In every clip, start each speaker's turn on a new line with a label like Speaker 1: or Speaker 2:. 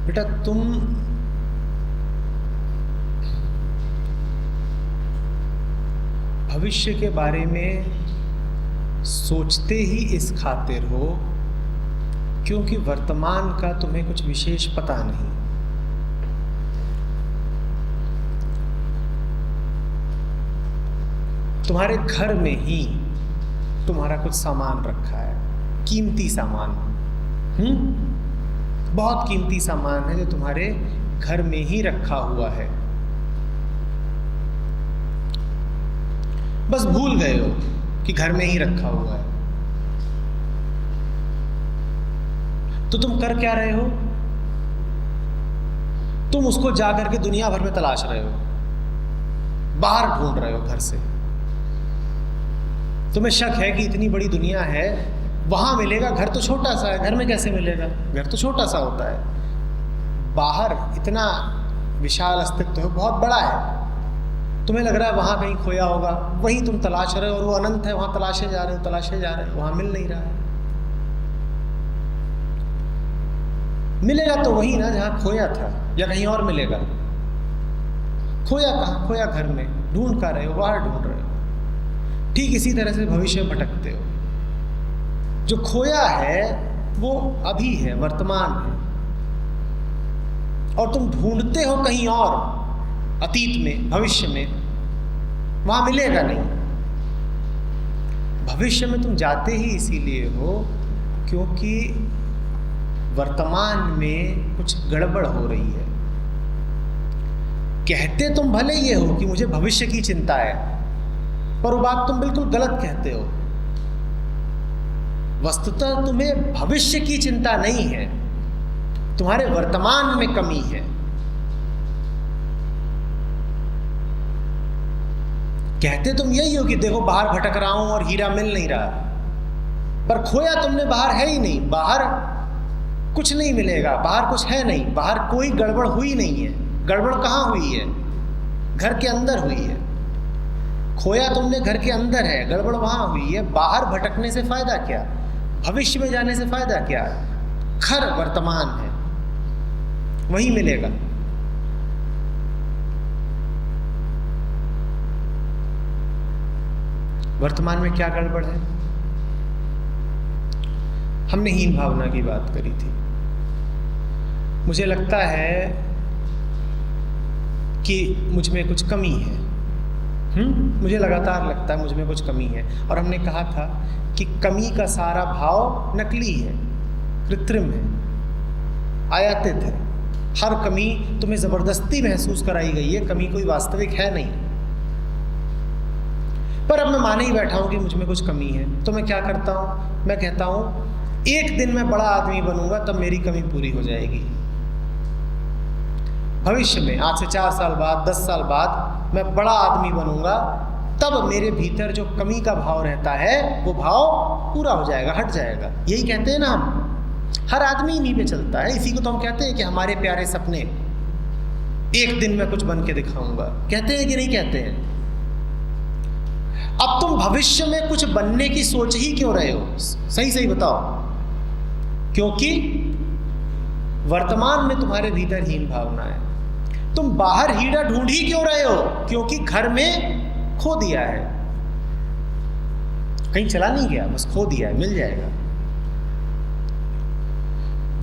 Speaker 1: बेटा तुम भविष्य के बारे में सोचते ही इस खातिर हो क्योंकि वर्तमान का तुम्हें कुछ विशेष पता नहीं। तुम्हारे घर में ही तुम्हारा कुछ सामान रखा है, कीमती सामान, बहुत कीमती सामान है जो तुम्हारे घर में ही रखा हुआ है। बस भूल गए हो कि घर में ही रखा हुआ है। तो तुम कर क्या रहे हो? तुम उसको जाकर के दुनिया भर में तलाश रहे हो, बाहर ढूंढ रहे हो घर से। तुम्हें शक है कि इतनी बड़ी दुनिया है, वहां मिलेगा, घर तो छोटा सा है, घर में कैसे मिलेगा? घर तो छोटा सा होता है, बाहर इतना विशाल अस्तित्व है, बहुत बड़ा है। तुम्हें लग रहा है वहां कहीं खोया होगा, वहीं तुम तलाश रहे हो, और वो अनंत है, वहां तलाशे जा रहे हो, वहां मिल नहीं रहा है। मिलेगा तो वही ना जहां खोया था, या कहीं और मिलेगा? खोया कहाँ? खोया घर में, ढूंढ कर रहे हो, बाहर ढूंढ रहे हो। ठीक इसी तरह से भविष्य में भटकते हो। जो खोया है वो अभी है, वर्तमान है, और तुम ढूंढते हो कहीं और, अतीत में, भविष्य में, वहां मिलेगा नहीं। भविष्य में तुम जाते ही इसीलिए हो क्योंकि वर्तमान में कुछ गड़बड़ हो रही है। कहते तुम भले ये हो कि मुझे भविष्य की चिंता है, पर वो बात तुम बिल्कुल गलत कहते हो। वस्तुतः तुम्हें भविष्य की चिंता नहीं है, तुम्हारे वर्तमान में कमी है। कहते तुम यही हो कि देखो बाहर भटक रहा हूं और हीरा मिल नहीं रहा, पर खोया तुमने बाहर है ही नहीं। बाहर कुछ नहीं मिलेगा, बाहर कुछ है नहीं, बाहर कोई गड़बड़ हुई नहीं है। गड़बड़ कहाँ हुई है? घर के अंदर हुई है। खोया तुमने घर के अंदर है, गड़बड़ वहां हुई है। बाहर भटकने से फायदा क्या? भविष्य में जाने से फायदा क्या? घर वर्तमान है, वही मिलेगा। वर्तमान में क्या गड़बड़ है? हमने हीन भावना की बात करी थी। मुझे लगता है कि मुझ में कुछ कमी है। मुझे लगातार लगता है मुझ में कुछ कमी है। और हमने कहा था कि कमी का सारा भाव नकली है, कृत्रिम है, आयातित है। हर कमी तुम्हें जबरदस्ती महसूस कराई गई है, कमी कोई वास्तविक है नहीं। पर अब मैं माने ही बैठा हूं कि मुझ में कुछ कमी है, तो मैं क्या करता हूं? मैं कहता हूं एक दिन मैं बड़ा आदमी बनूंगा, तब मेरी कमी पूरी हो जाएगी। भविष्य में, आज से 4 साल बाद, 10 साल बाद मैं बड़ा आदमी बनूंगा, तब मेरे भीतर जो कमी का भाव रहता है वो भाव पूरा हो जाएगा, हट जाएगा। यही कहते हैं ना हम। हर आदमी इन्हीं पे चलता है। इसी को तो हम कहते हैं कि हमारे प्यारे सपने, एक दिन मैं कुछ बन के दिखाऊंगा। कहते हैं कि नहीं कहते हैं? अब तुम भविष्य में कुछ बनने की सोच ही क्यों रहे हो? सही सही बताओ। क्योंकि वर्तमान में तुम्हारे भीतर हीन भावना है। तुम बाहर हीरा ढूंढ ही क्यों रहे हो? क्योंकि घर में खो दिया है, कहीं चला नहीं गया, बस खो दिया है, मिल जाएगा।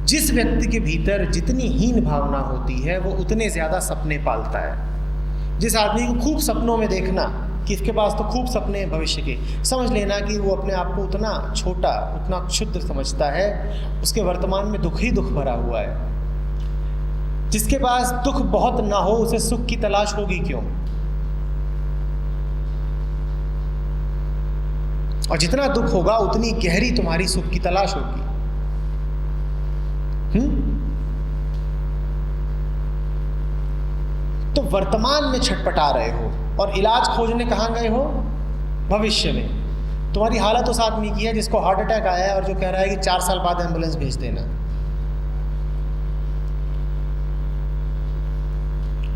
Speaker 1: जिस व्यक्ति के भीतर जितनी हीन भावना होती है वो उतने ज्यादा सपने पालता है। जिस आदमी को खूब सपनों में देखना कि इसके पास तो खूब सपने हैं भविष्य के, समझ लेना कि वो अपने आप को उतना छोटा, उतना क्षुद्र समझता है, उसके वर्तमान में दुख ही दुख भरा हुआ है। जिसके पास दुख बहुत ना हो उसे सुख की तलाश होगी क्यों? और जितना दुख होगा उतनी गहरी तुम्हारी सुख की तलाश होगी। तो वर्तमान में छटपटा रहे हो और इलाज खोजने कहां गए हो? भविष्य में। तुम्हारी हालत उस आदमी की है जिसको हार्ट अटैक आया है और जो कह रहा है कि 4 साल बाद एम्बुलेंस भेज देना।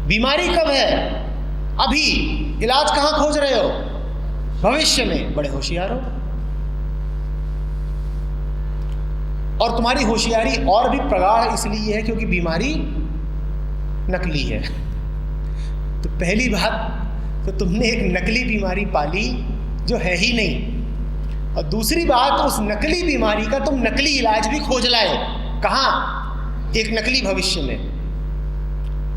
Speaker 1: बीमारी कब है? अभी। इलाज कहां खोज रहे हो? भविष्य में। बड़े होशियार हो। और तुम्हारी होशियारी और भी प्रगाढ़ इसलिए है क्योंकि बीमारी नकली है। तो पहली बात तो तुमने एक नकली बीमारी पाली जो है ही नहीं, और दूसरी बात उस नकली बीमारी का तुम नकली इलाज भी खोज लाए। कहाँ? एक नकली भविष्य में।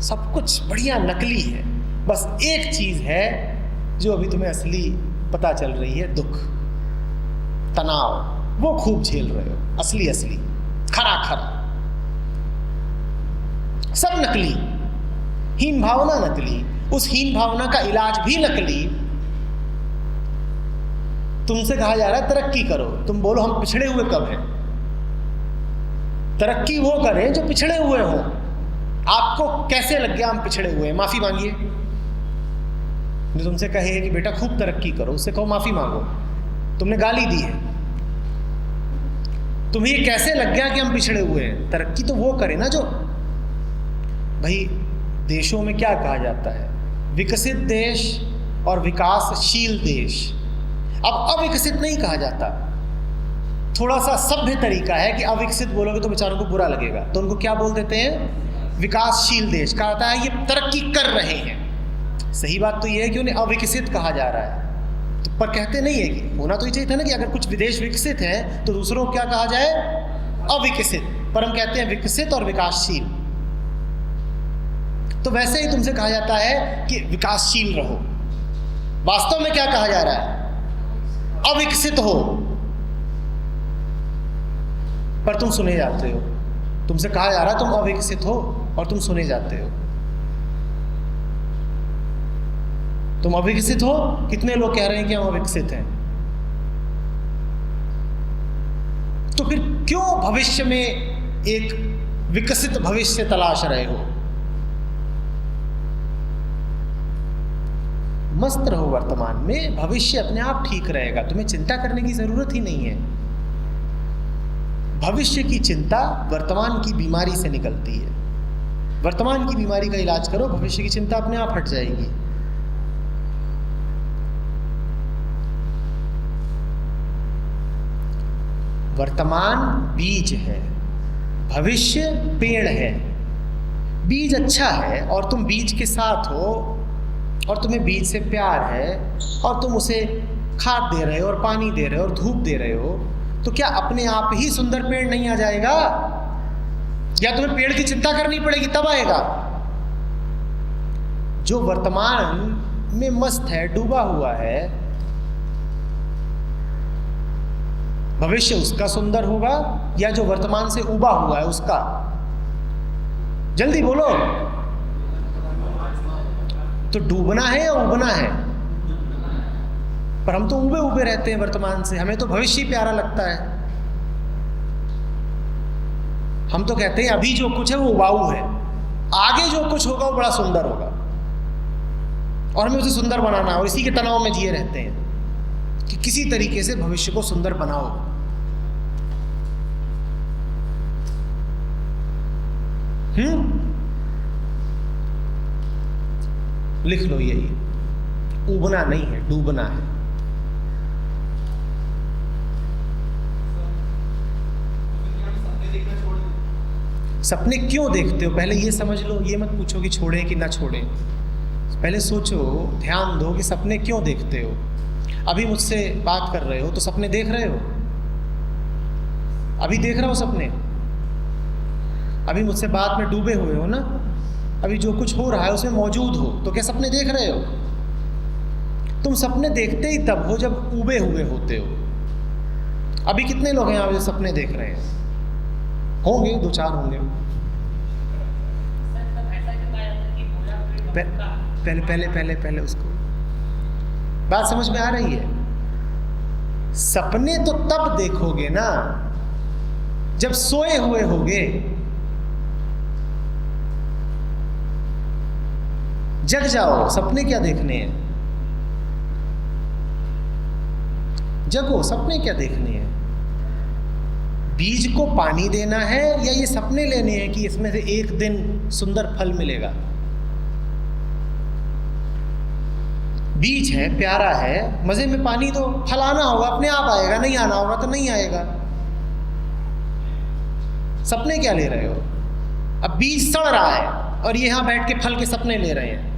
Speaker 1: सब कुछ बढ़िया नकली है, बस एक चीज है जो अभी तुम्हें असली पता चल रही है, दुख, तनाव, वो खूब झेल रहे हो। असली खरा सब नकली। हीन भावना नकली, उस हीन भावना का इलाज भी नकली। तुमसे कहा जा रहा है तरक्की करो, तुम बोलो हम पिछड़े हुए कब हैं? तरक्की वो करें जो पिछड़े हुए हो। आपको कैसे लग गया हम पिछड़े हुए हैं? माफी मांगिए। जो तुमसे कहे कि बेटा खूब तरक्की करो, उससे कहो माफी मांगो, तुमने गाली दी है। तुम्हें कैसे लग गया कि हम पिछड़े हुए हैं? तरक्की तो वो करे ना जो, भाई देशों में क्या कहा जाता है? विकसित देश और विकासशील देश। अब अविकसित नहीं कहा जाता, थोड़ा सा सभ्य तरीका है कि अविकसित बोलोगे तो बेचारों को बुरा लगेगा, तो उनको क्या बोल देते हैं? विकासशील देश। कहता है ये तरक्की कर रहे हैं। सही बात तो ये है कि उन्हें अविकसित कहा जा रहा है, तो पर कहते नहीं है कि होना तो ये चाहिए था ना कि अगर कुछ विदेश विकसित हैं तो दूसरों को क्या कहा जाए? अविकसित। पर हम कहते हैं विकसित और विकासशील। तो वैसे ही तुमसे कहा जाता है कि विकासशील रहो। वास्तव में क्या कहा जा रहा है? अविकसित हो, पर तुम सुने जाते हो। तुमसे कहा जा रहा है तुम अविकसित हो और तुम सुने जाते हो। तुम अविकसित हो, कितने लोग कह रहे हैं कि हम अविकसित हैं। तो फिर क्यों भविष्य में एक विकसित भविष्य तलाश रहे हो? मस्त रहो वर्तमान में, भविष्य अपने आप ठीक रहेगा, तुम्हें चिंता करने की जरूरत ही नहीं है। भविष्य की चिंता वर्तमान की बीमारी से निकलती है। वर्तमान की बीमारी का इलाज करो, भविष्य की चिंता अपने आप हट जाएगी। वर्तमान बीज है, भविष्य पेड़ है। बीज अच्छा है और तुम बीज के साथ हो और तुम्हें बीज से प्यार है और तुम उसे खाद दे रहे हो और पानी दे रहे हो और धूप दे रहे हो, तो क्या अपने आप ही सुंदर पेड़ नहीं आ जाएगा? या तुम्हें पेड़ की चिंता करनी पड़ेगी तब आएगा? जो वर्तमान में मस्त है, डूबा हुआ है, भविष्य उसका सुंदर होगा या जो वर्तमान से उबा हुआ है उसका? जल्दी बोलो। तो डूबना है या उबना है? पर हम तो उबे उबे रहते हैं वर्तमान से, हमें तो भविष्य ही प्यारा लगता है। हम तो कहते हैं अभी जो कुछ है वो उबाऊ है, आगे जो कुछ होगा वो बड़ा सुंदर होगा और हमें उसे सुंदर बनाना है, और इसी के तनाव में जिए रहते हैं कि किसी तरीके से भविष्य को सुंदर बनाओ। लिख लो यही, उबना नहीं है, डूबना है। सपने क्यों देखते हो पहले ये समझ लो। ये मत पूछो कि छोड़ें कि ना छोड़ें, पहले सोचो, ध्यान दो कि सपने क्यों देखते हो। अभी मुझसे बात कर रहे हो तो सपने देख रहे हो? अभी देख रहे हो सपने? अभी मुझसे बात में डूबे हुए हो ना, अभी जो कुछ हो रहा है उसमें मौजूद हो, तो क्या सपने देख रहे हो? तुम सपने देखते ही तब हो जब उबे हुए होते हो। अभी कितने लोग हैं यहाँ जो सपने देख रहे हैं? होंगे, 2-4 होंगे। पहले उसको बात समझ में आ रही है? सपने तो तब देखोगे ना जब सोए हुए होगे। जग जाओ, सपने क्या देखने हैं? जगो, सपने क्या देखने हैं? बीज को पानी देना है या ये सपने लेने हैं कि इसमें से एक दिन सुंदर फल मिलेगा? बीज है, प्यारा है, मजे में पानी दो, फल आना होगा, अपने आप आएगा, नहीं आना होगा तो नहीं आएगा। सपने क्या ले रहे हो? अब बीज सड़ रहा है और ये यहां बैठ के फल के सपने ले रहे हैं।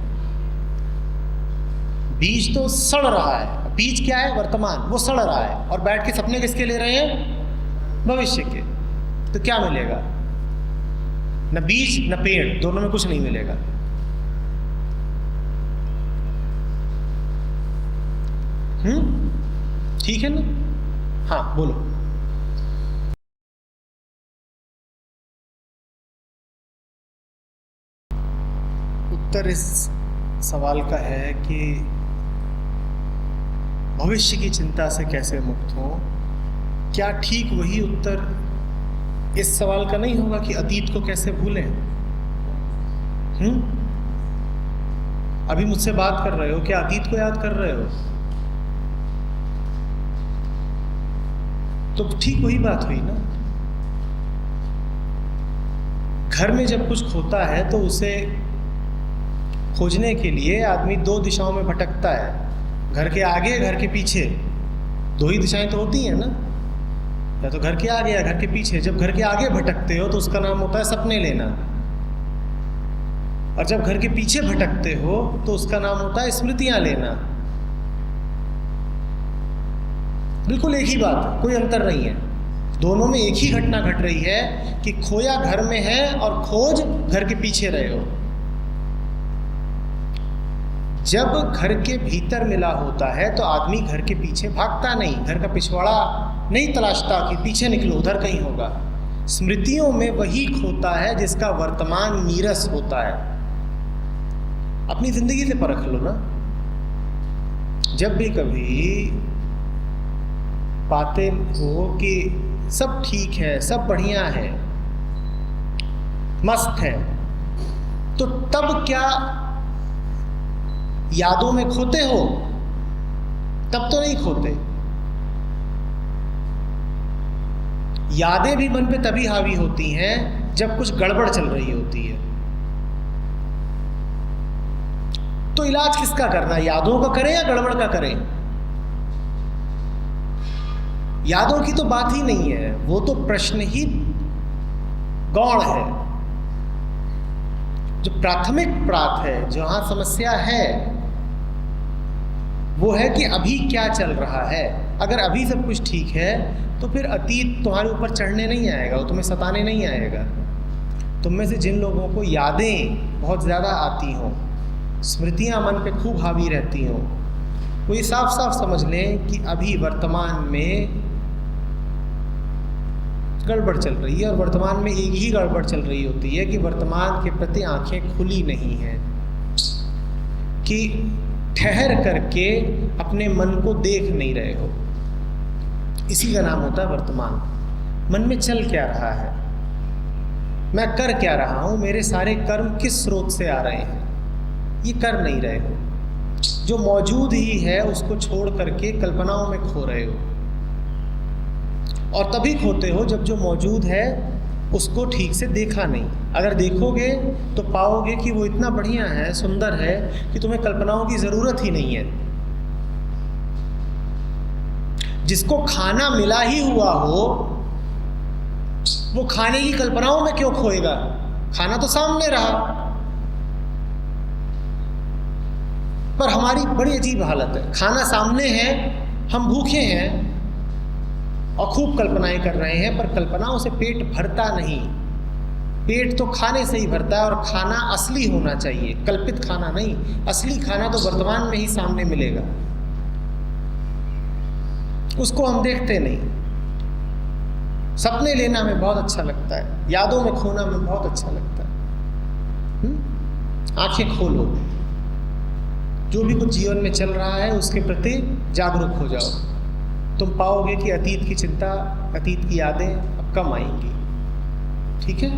Speaker 1: बीज तो सड़ रहा है, बीज क्या है? वर्तमान, वो सड़ रहा है और बैठ के सपने किसके ले रहे हैं? भविष्य के। तो क्या मिलेगा? न बीज न पेड़, दोनों में कुछ नहीं मिलेगा। ठीक है ना? हाँ बोलो। उत्तर इस सवाल का है कि भविष्य की चिंता से कैसे मुक्त हो। क्या ठीक वही उत्तर इस सवाल का नहीं होगा कि अतीत को कैसे भूलें? अभी मुझसे बात कर रहे हो, क्या अतीत को याद कर रहे हो? तो ठीक वही बात हुई ना। घर में जब कुछ खोता है तो उसे खोजने के लिए आदमी दो दिशाओं में भटकता है, घर के आगे, घर के पीछे। दो ही दिशाएं तो होती हैं ना, या तो घर के आगे या घर के पीछे। जब घर के आगे भटकते हो तो उसका नाम होता है सपने लेना, और जब घर के पीछे भटकते हो तो उसका नाम होता है स्मृतियां लेना। बिल्कुल एक ही बात है, कोई अंतर नहीं है। दोनों में एक ही घटना घट रही है कि खोया घर में है और खोज घर के पीछे रहे हो। जब घर के भीतर मिला होता है तो आदमी घर के पीछे भागता नहीं, घर का पिछवाड़ा नहीं तलाशता कि पीछे निकलो, उधर कहीं होगा। स्मृतियों में वही खोता है जिसका वर्तमान नीरस होता है। अपनी जिंदगी से परख लो ना। जब भी कभी पाते हो कि सब ठीक है, सब बढ़िया है, मस्त है, तो तब क्या यादों में खोते हो? तब तो नहीं खोते। यादें भी मन पे तभी हावी होती हैं जब कुछ गड़बड़ चल रही होती है। तो इलाज किसका करना? यादों का करें या गड़बड़ का करें? यादों की तो बात ही नहीं है, वो तो प्रश्न ही गौण है। जो प्राथमिक प्रात है, जहां समस्या है, वो है कि अभी क्या चल रहा है। अगर अभी सब कुछ ठीक है तो फिर अतीत तुम्हारे ऊपर चढ़ने नहीं आएगा, वो तुम्हें सताने नहीं आएगा। तुम में से जिन लोगों को यादें बहुत ज़्यादा आती हों, स्मृतियां मन पे खूब हावी रहती हों, वो ये साफ साफ समझ लें कि अभी वर्तमान में गड़बड़ चल रही है। और वर्तमान में एक ही गड़बड़ चल रही होती है कि वर्तमान के प्रति आंखें खुली नहीं हैं, कि ठहर करके अपने मन को देख नहीं रहे हो। इसी का नाम होता है वर्तमान। मन में चल क्या रहा है, मैं कर क्या रहा हूं, मेरे सारे कर्म किस स्रोत से आ रहे हैं, ये कर नहीं रहे हो। जो मौजूद ही है उसको छोड़ करके कल्पनाओं में खो रहे हो। और तभी खोते हो जब जो मौजूद है उसको ठीक से देखा नहीं। अगर देखोगे तो पाओगे कि वो इतना बढ़िया है, सुंदर है, कि तुम्हें कल्पनाओं की ज़रूरत ही नहीं है। जिसको खाना मिला ही हुआ हो वो खाने की कल्पनाओं में क्यों खोएगा? खाना तो सामने रहा। पर हमारी बड़ी अजीब हालत है, खाना सामने है, हम भूखे हैं और खूब कल्पनाएं कर रहे हैं, पर कल्पनाओं से पेट भरता नहीं। पेट तो खाने से ही भरता है, और खाना असली होना चाहिए, कल्पित खाना नहीं। असली खाना तो वर्तमान में ही सामने मिलेगा, उसको हम देखते नहीं। सपने लेना हमें बहुत अच्छा लगता है, यादों में खोना हमें बहुत अच्छा लगता है। आंखें खोलो, जो भी कुछ जीवन में चल रहा है उसके प्रति जागरूक हो जाओ। तुम पाओगे कि अतीत की चिंता, अतीत की यादें अब कम आएंगी। ठीक है।